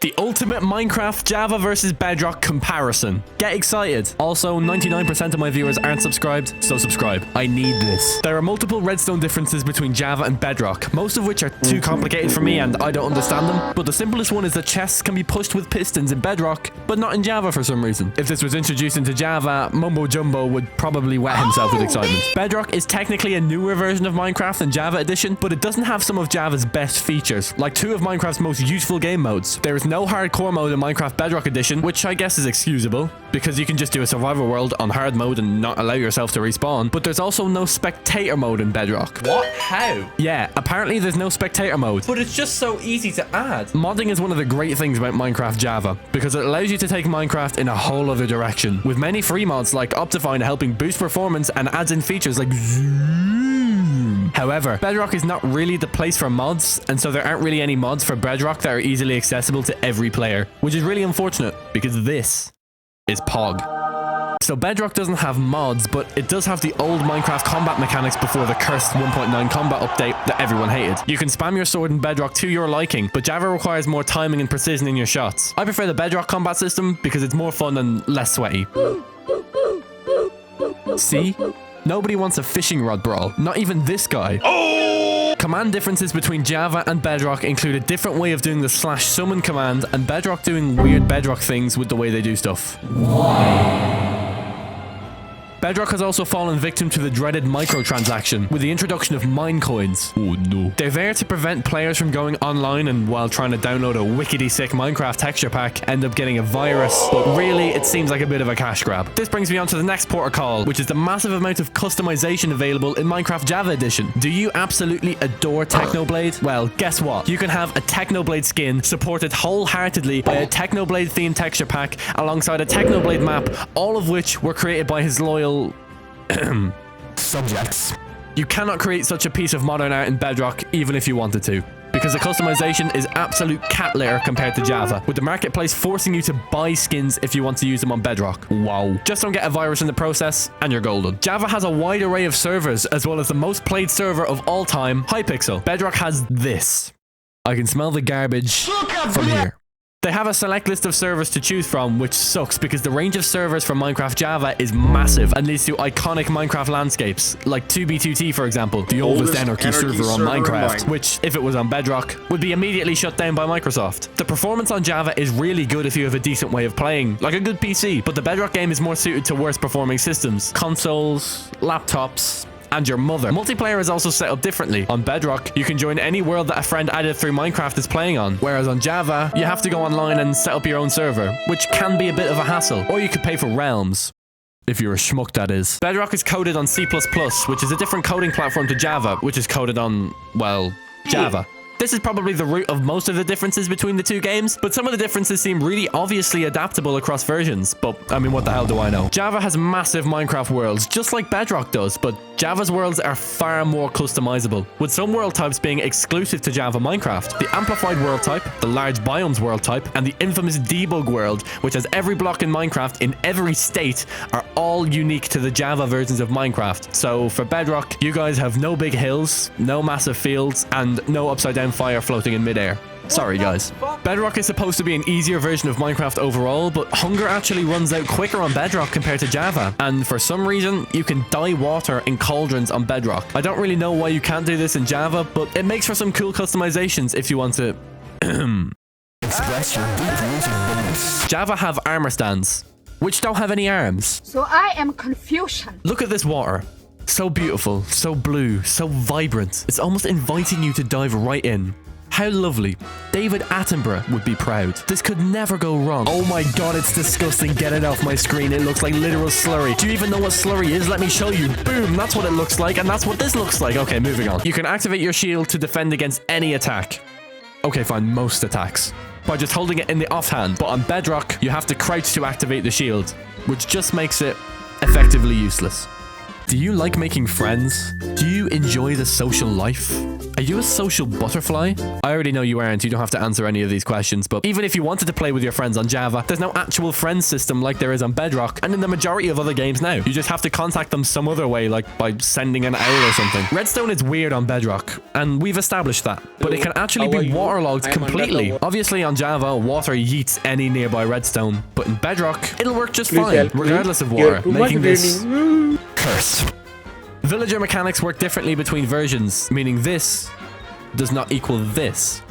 The ultimate Minecraft Java versus Bedrock comparison. Get excited. Also, 99% of my viewers aren't subscribed, so subscribe. I need this. There are multiple redstone differences between Java and Bedrock, most of which are too complicated for me and I don't understand them. But the simplest one is that chests can be pushed with pistons in Bedrock, but not in Java for some reason. If this was introduced into Java, Mumbo Jumbo would probably wet himself with excitement. Bedrock is technically a newer version of Minecraft than Java Edition, but it doesn't have some of Java's best features, like two of Minecraft's most useful game modes. There is no hardcore mode in Minecraft Bedrock Edition, which I guess is excusable, because you can just do a survival world on hard mode and not allow yourself to respawn, but there's also no spectator mode in Bedrock. What? How? Yeah, apparently there's no spectator mode. But it's just so easy to add. Modding is one of the great things about Minecraft Java, because it allows you to take Minecraft in a whole other direction, with many free mods like Optifine helping boost performance and adds in features like Zoom. However, Bedrock is not really the place for mods, and so there aren't really any mods for Bedrock that are easily accessible to every player, which is really unfortunate, because this is POG. So Bedrock doesn't have mods, but it does have the old Minecraft combat mechanics before the cursed 1.9 combat update that everyone hated. You can spam your sword in Bedrock to your liking, but Java requires more timing and precision in your shots. I prefer the Bedrock combat system because it's more fun and less sweaty. See? Nobody wants a fishing rod brawl. Not even this guy. Oh! Command differences between Java and Bedrock include a different way of doing the /summon command and Bedrock doing weird Bedrock things with the way they do stuff. Why? Bedrock has also fallen victim to the dreaded microtransaction with the introduction of mine coins. Oh no. They're there to prevent players from going online and while trying to download a wickedy sick Minecraft texture pack end up getting a virus, but really it seems like a bit of a cash grab. This brings me on to the next protocol, which is the massive amount of customization available in Minecraft Java Edition. Do you absolutely adore Technoblade? Well, guess what? You can have a Technoblade skin supported wholeheartedly by a Technoblade themed texture pack alongside a Technoblade map, all of which were created by his loyal subjects. You cannot create such a piece of modern art in Bedrock even if you wanted to, because the customization is absolute cat litter compared to Java, with the marketplace forcing you to buy skins if you want to use them on Bedrock. Wow. Just don't get a virus in the process and you're golden. Java has a wide array of servers as well as the most played server of all time, Hypixel. Bedrock has this. I can smell the garbage from here. They have a select list of servers to choose from, which sucks because the range of servers for Minecraft Java is massive and leads to iconic Minecraft landscapes, like 2B2T for example, the oldest anarchy server on Minecraft, which, if it was on Bedrock, would be immediately shut down by Microsoft. The performance on Java is really good if you have a decent way of playing, like a good PC, but the Bedrock game is more suited to worse performing systems, consoles, laptops, and your mother. Multiplayer is also set up differently. On Bedrock, you can join any world that a friend added through Minecraft is playing on, whereas on Java, you have to go online and set up your own server, which can be a bit of a hassle, or you could pay for realms. If you're a schmuck, that is. Bedrock is coded on C++, which is a different coding platform to Java, which is coded on, well, Java. This is probably the root of most of the differences between the two games, but some of the differences seem really obviously adaptable across versions, but I mean, what the hell do I know? Java has massive Minecraft worlds, just like Bedrock does, but Java's worlds are far more customizable, with some world types being exclusive to Java Minecraft. The amplified world type, the large biomes world type, and the infamous debug world, which has every block in Minecraft in every state, are all unique to the Java versions of Minecraft. So for Bedrock, you guys have no big hills, no massive fields, and no upside down fire floating in midair. Sorry guys. Bedrock is supposed to be an easier version of Minecraft overall, but hunger actually runs out quicker on Bedrock compared to Java, and for some reason you can dye water in cauldrons on Bedrock. I don't really know why you can't do this in Java, but it makes for some cool customizations if you want to express your deep limits. Java have armor stands, which don't have any arms. So I am confusion. Look at this water. So beautiful, so blue, so vibrant. It's almost inviting you to dive right in. How lovely. David Attenborough would be proud. This could never go wrong. Oh my god, it's disgusting. Get it off my screen. It looks like literal slurry. Do you even know what slurry is? Let me show you. Boom, that's what it looks like, and that's what this looks like. Okay, moving on. You can activate your shield to defend against any attack. Okay, fine, most attacks, by just holding it in the offhand. But on Bedrock, you have to crouch to activate the shield, which just makes it effectively useless. Do you like making friends? Do you enjoy the social life? Are you a social butterfly? I already know you aren't. You don't have to answer any of these questions, but even if you wanted to play with your friends on Java, there's no actual friend system like there is on Bedrock and in the majority of other games now. You just have to contact them some other way, like by sending an owl or something. Redstone is weird on Bedrock, and we've established that, but it can actually be waterlogged completely. Obviously on Java, water yeets any nearby redstone, but in Bedrock, it'll work just fine, regardless of water, making this cursed. Villager mechanics work differently between versions, meaning this does not equal this.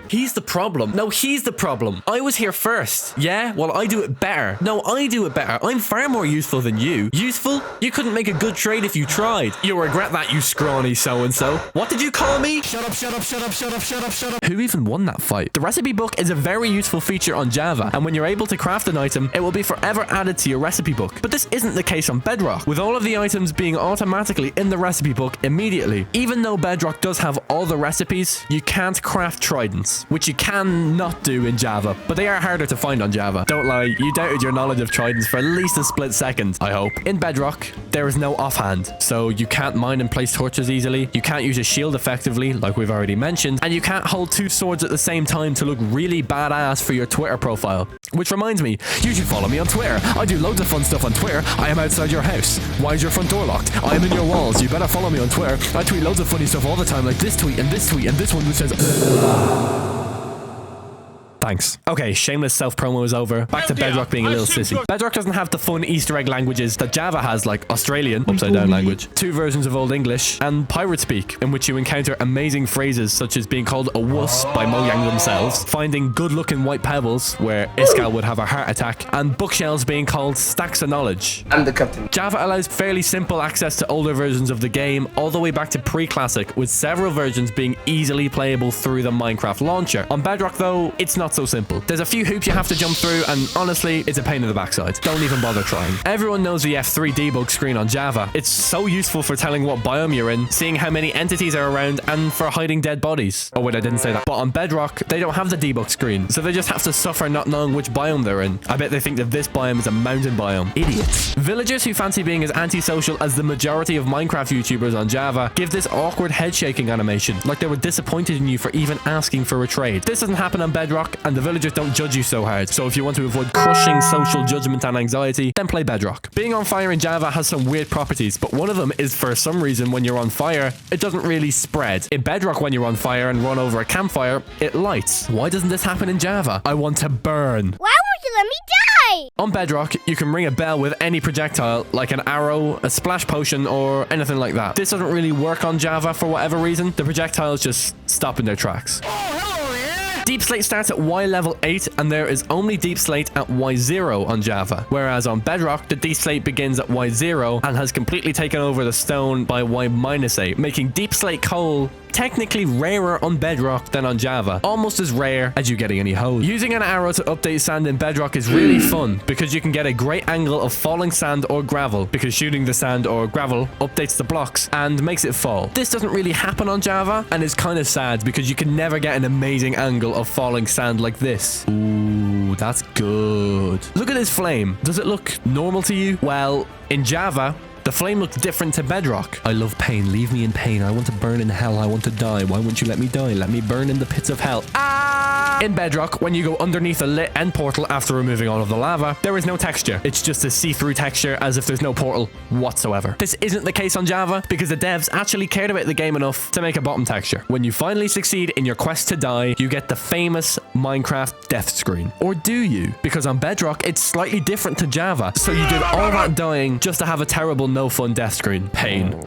He's the problem. No, he's the problem. I was here first. Yeah? Well, I do it better. No, I do it better. I'm far more useful than you. Useful? You couldn't make a good trade if you tried. You'll regret that, you scrawny so-and-so. What did you call me? Shut up, shut up, shut up, shut up, shut up, shut up. Who even won that fight? The recipe book is a very useful feature on Java, and when you're able to craft an item, it will be forever added to your recipe book. But this isn't the case on Bedrock, with all of the items being automatically in the recipe book immediately. Even though Bedrock does have all the recipes, you can't craft tridents, which you can not do in Java, but they are harder to find on Java. Don't lie, you doubted your knowledge of tridents for at least a split second, I hope. In Bedrock, there is no offhand, so you can't mine and place torches easily, you can't use a shield effectively, like we've already mentioned, and you can't hold two swords at the same time to look really badass for your Twitter profile. Which reminds me, you should follow me on Twitter. I do loads of fun stuff on Twitter. I am outside your house. Why is your front door locked? I am in your walls. You better follow me on Twitter. I tweet loads of funny stuff all the time, like this tweet and this one which says... Thanks. Okay, shameless self-promo is over. Back to Bedrock being a little sissy. Bedrock doesn't have the fun Easter egg languages that Java has, like Australian, upside down language, 2 versions of Old English, and Pirate Speak, in which you encounter amazing phrases such as being called a wuss by Mojang themselves, finding good-looking white pebbles, where Iskal would have a heart attack, and bookshelves being called stacks of knowledge. I'm the captain. Java allows fairly simple access to older versions of the game, all the way back to pre-classic, with several versions being easily playable through the Minecraft launcher. On Bedrock, though, it's not so simple. There's a few hoops you have to jump through, and honestly, it's a pain in the backside. Don't even bother trying. Everyone knows the F3 debug screen on Java. It's so useful for telling what biome you're in, seeing how many entities are around, and for hiding dead bodies. Oh wait, I didn't say that. But on Bedrock, they don't have the debug screen, so they just have to suffer not knowing which biome they're in. I bet they think that this biome is a mountain biome. Idiots. Villagers who fancy being as antisocial as the majority of Minecraft YouTubers on Java give this awkward head shaking animation, like they were disappointed in you for even asking for a trade. This doesn't happen on Bedrock, and the villagers don't judge you so hard. So if you want to avoid crushing social judgment and anxiety, then play Bedrock. Being on fire in Java has some weird properties, but one of them is for some reason when you're on fire, it doesn't really spread. In Bedrock, when you're on fire and run over a campfire, it lights. Why doesn't this happen in Java? I want to burn. Why won't you let me die? On Bedrock, you can ring a bell with any projectile, like an arrow, a splash potion, or anything like that. This doesn't really work on Java for whatever reason. The projectiles just stop in their tracks. Deep Slate starts at Y level 8, and there is only Deep Slate at Y0 on Java, whereas on Bedrock, the Deep Slate begins at Y0 and has completely taken over the stone by Y-8, making Deep Slate coal technically rarer on Bedrock than on Java, almost as rare as you getting any holes. Using an arrow to update sand in Bedrock is really fun because you can get a great angle of falling sand or gravel, because shooting the sand or gravel updates the blocks and makes it fall. This doesn't really happen on Java, and it's kind of sad because you can never get an amazing angle of falling sand like this. Ooh, that's good. Look at this flame. Does it look normal to you? Well, in Java, the flame looks different to Bedrock. I love pain. Leave me in pain. I want to burn in hell. I want to die. Why won't you let me die? Let me burn in the pits of hell. In Bedrock, when you go underneath a lit end portal after removing all of the lava, there is no texture. It's just a see-through texture as if there's no portal whatsoever. This isn't the case on Java because the devs actually cared about the game enough to make a bottom texture. When you finally succeed in your quest to die, you get the famous Minecraft death screen. Or do you? Because on Bedrock, it's slightly different to Java. So you did all that dying just to have a terrible no-fun death screen. Pain.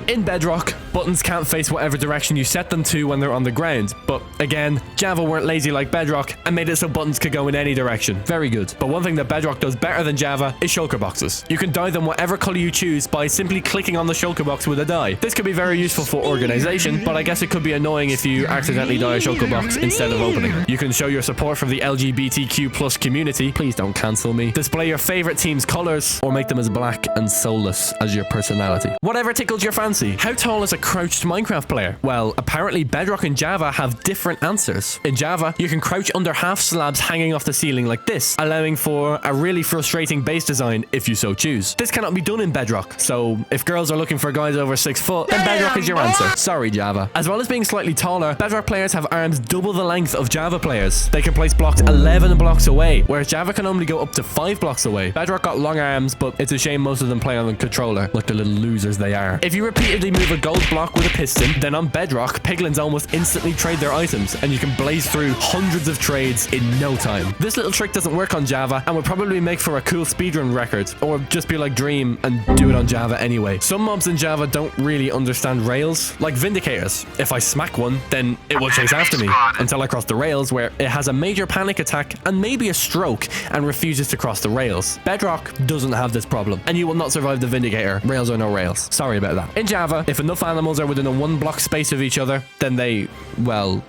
In Bedrock, buttons can't face whatever direction you set them to when they're on the ground. But again, Java weren't lazy like Bedrock and made it so buttons could go in any direction. Very good. But one thing that Bedrock does better than Java is shulker boxes. You can dye them whatever color you choose by simply clicking on the shulker box with a dye. This could be very useful for organization, but I guess it could be annoying if you accidentally dye a shulker box instead of opening it. You can show your support for the LGBTQ+ community. Please don't cancel me. Display your favorite team's colors or make them as black and soulless as your personality. Whatever tickles your fancy. controversy. How tall is a crouched Minecraft player? Well, apparently Bedrock and Java have different answers. In Java, you can crouch under half slabs hanging off the ceiling like this, allowing for a really frustrating base design if you so choose. This cannot be done in Bedrock, so if girls are looking for guys over 6 foot, then Bedrock is your answer. Sorry, Java. As well as being slightly taller, Bedrock players have arms double the length of Java players. They can place blocks 11 blocks away, whereas Java can only go up to 5 blocks away. Bedrock got long arms, but it's a shame most of them play on the controller, like the little losers they are. If you repeatedly move a gold block with a piston, then on Bedrock, piglins almost instantly trade their items, and you can blaze through hundreds of trades in no time. This little trick doesn't work on Java, and would probably make for a cool speedrun record, or just be like Dream and do it on Java anyway. Some mobs in Java don't really understand rails, like Vindicators. If I smack one, then it will chase after me until I cross the rails, where it has a major panic attack and maybe a stroke and refuses to cross the rails. Bedrock doesn't have this problem, and you will not survive the Vindicator, rails or no rails. Sorry about that. In Java, if enough animals are within a 1 block space of each other, then they, well,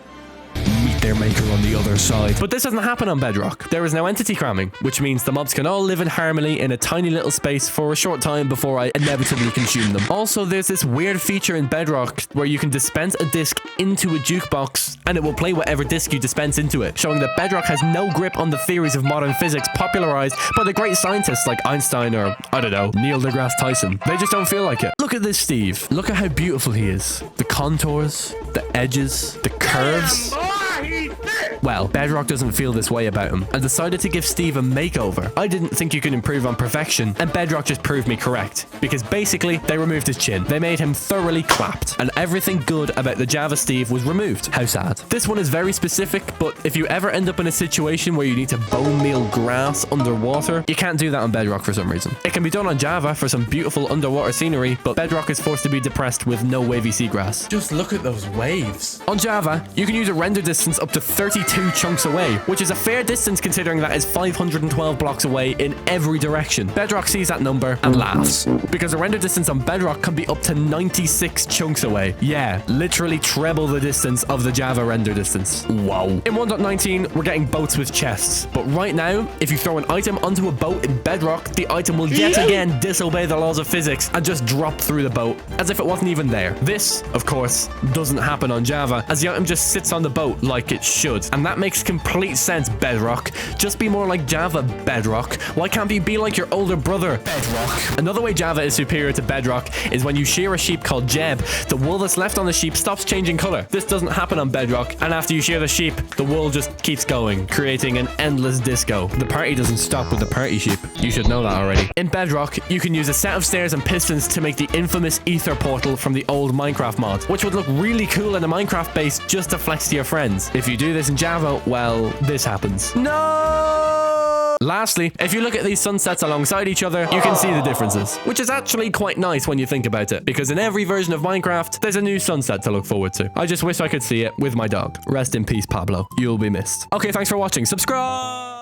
meet their maker on the other side. But this doesn't happen on Bedrock. There is no entity cramming, which means the mobs can all live in harmony in a tiny little space for a short time before I inevitably consume them. Also, there's this weird feature in Bedrock where you can dispense a disc into a jukebox and it will play whatever disc you dispense into it, showing that Bedrock has no grip on the theories of modern physics popularized by the great scientists like Einstein or, I don't know, Neil deGrasse Tyson. They just don't feel like it. Look at this Steve. Look at how beautiful he is. The contours, the edges, the curves. Well, Bedrock doesn't feel this way about him and decided to give Steve a makeover. I didn't think you could improve on perfection, and Bedrock just proved me correct, because basically they removed his chin. They made him thoroughly clapped, and everything good about the Java Steve was removed. How sad. This one is very specific, but if you ever end up in a situation where you need to bone meal grass underwater, you can't do that on Bedrock for some reason. It can be done on Java for some beautiful underwater scenery, but Bedrock is forced to be depressed with no wavy seagrass. Just look at those waves. On Java, you can use a render distance up to 32 chunks away, which is a fair distance considering that is 512 blocks away in every direction. Bedrock sees that number and laughs, because the render distance on Bedrock can be up to 96 chunks away. Yeah, literally treble the distance of the Java render distance. Wow. In 1.19, we're getting boats with chests, but right now, if you throw an item onto a boat in Bedrock, the item will yet again disobey the laws of physics and just drop through the boat, as if it wasn't even there. This, of course, doesn't happen on Java, as the item just sits on the boat like it should, and that makes complete sense, Bedrock. Just be more like Java, Bedrock. Why can't you be like your older brother, Bedrock? Another way Java is superior to Bedrock is when you shear a sheep called Jeb, the wool that's left on the sheep stops changing color. This doesn't happen on Bedrock, and after you shear the sheep, the wool just keeps going, creating an endless disco. The party doesn't stop with the party sheep. You should know that already. In Bedrock, you can use a set of stairs and pistons to make the infamous ether portal from the old Minecraft mod, which would look really cool in a Minecraft base just to flex to your friends. If you do this in Java, well, this happens. No! Lastly, if you look at these sunsets alongside each other, you can see the differences, which is actually quite nice when you think about it, because in every version of Minecraft, there's a new sunset to look forward to. I just wish I could see it with my dog. Rest in peace, Pablo. You'll be missed. Okay, thanks for watching. Subscribe!